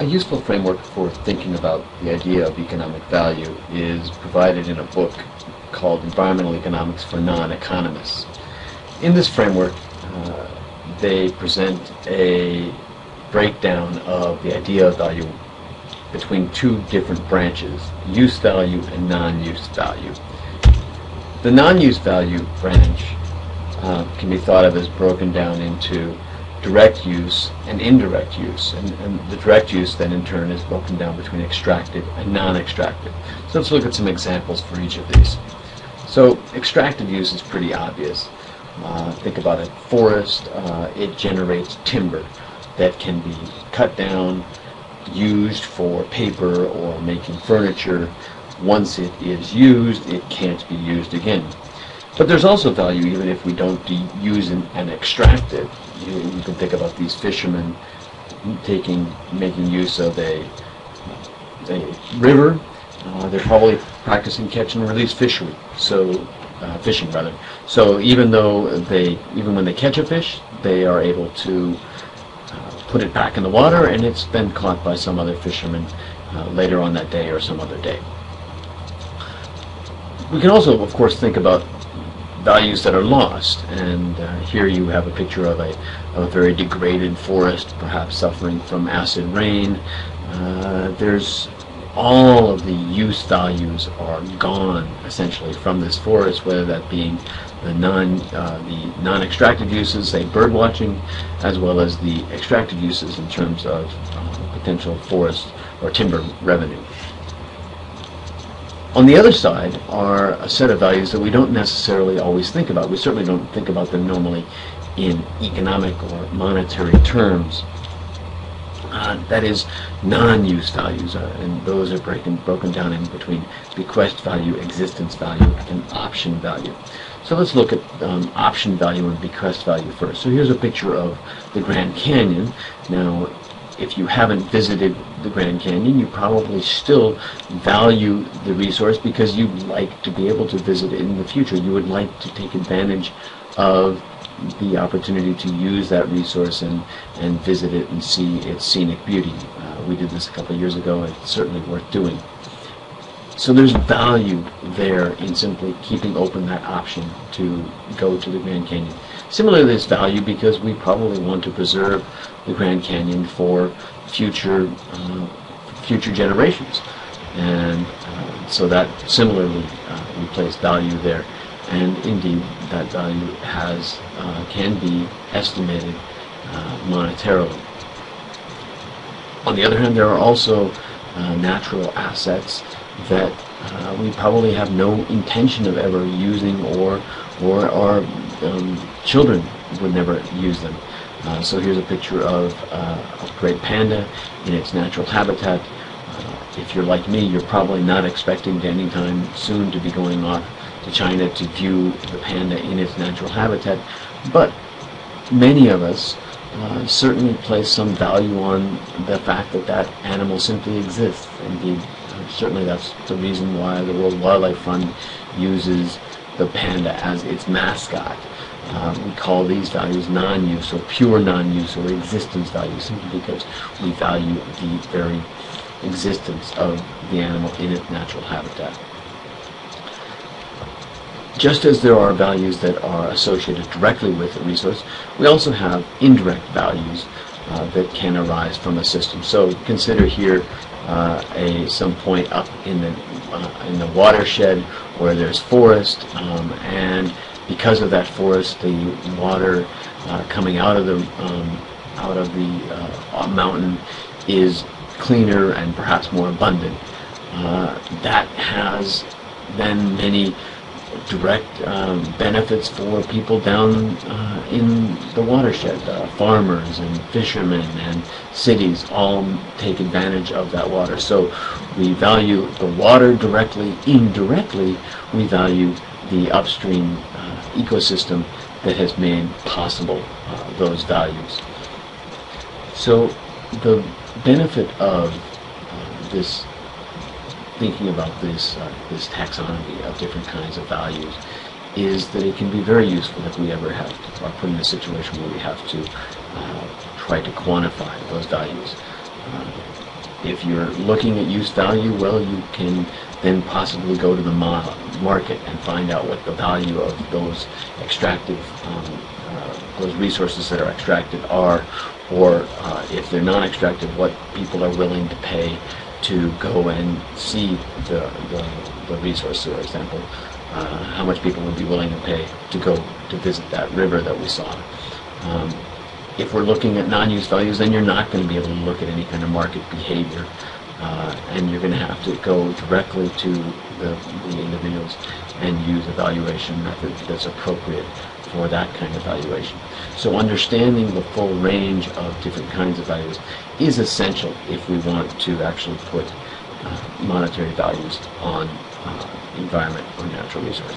A useful framework for thinking about the idea of economic value is provided in a book called Environmental Economics for Non-Economists. In this framework, they present a breakdown of the idea of value between two different branches, use value and non-use value. The non-use value branch can be thought of as broken down into direct use and indirect use, and the direct use then in turn is broken down between extractive and non-extractive. So let's look at some examples for each of these. So extractive use is pretty obvious. Think about a forest. It generates timber that can be cut down, used for paper or making furniture. Once it is used, it can't be used again. But there's also value even if we don't use and extract it. You can think about these fishermen making use of a river. They're probably practicing catch and release fishing. So even when they catch a fish, they are able to put it back in the water, and it's been caught by some other fisherman later on that day or some other day. We can also, of course, think about values that are lost, and here you have a picture of a very degraded forest, perhaps suffering from acid rain. There's all of the use values are gone essentially from this forest, whether that being the non-extractive uses, say bird watching, as well as the extractive uses in terms of potential forest or timber revenue. On the other side are a set of values that we don't necessarily always think about. We certainly don't think about them normally in economic or monetary terms. That is non-use values, and those are broken down in between bequest value, existence value, and option value. So let's look at option value and bequest value first. So here's a picture of the Grand Canyon. Now, if you haven't visited the Grand Canyon, you probably still value the resource because you'd like to be able to visit it in the future. You would like to take advantage of the opportunity to use that resource and visit it and see its scenic beauty. We did this a couple of years ago. It's certainly worth doing. So there's value there in simply keeping open that option to go to the Grand Canyon. Similarly, there's value because we probably want to preserve the Grand Canyon for future generations, and so that similarly we place value there, and indeed that value can be estimated monetarily. On the other hand, there are also natural assets that we probably have no intention of ever using, or our children would never use them. So here's a picture of a great panda in its natural habitat. If you're like me, you're probably not expecting to anytime soon to be going off to China to view the panda in its natural habitat, but many of us certainly place some value on the fact that that animal simply exists. Indeed, certainly that's the reason why the World Wildlife Fund uses the panda as its mascot. We call these values non-use, or pure non-use, or existence values, simply because we value the very existence of the animal in its natural habitat. Just as there are values that are associated directly with a resource, we also have indirect values that can arise from a system. So consider here some point up in the watershed where there's forest, and because of that forest, the water coming out of the mountain is cleaner and perhaps more abundant. That has then many direct benefits for people down in the watershed. Farmers and fishermen and cities all take advantage of that water. So we value the water directly. Indirectly, we value the upstream ecosystem that has made possible those values. So the benefit of this thinking about this taxonomy of different kinds of values is that it can be very useful if we ever have to, are put in a situation where we have to try to quantify those values. If you're looking at use value, well, you can then possibly go to the market and find out what the value of those extractive, those resources that are extracted are, or if they're non-extractive, what people are willing to pay to go and see the resource. For example, how much people would be willing to pay to go to visit that river that we saw. If we're looking at non-use values, then you're not going to be able to look at any kind of market behavior, and you're going to have to go directly to the individuals and use a valuation method that's appropriate for that kind of valuation. So understanding the full range of different kinds of values is essential if we want to actually put monetary values on environment or natural resources.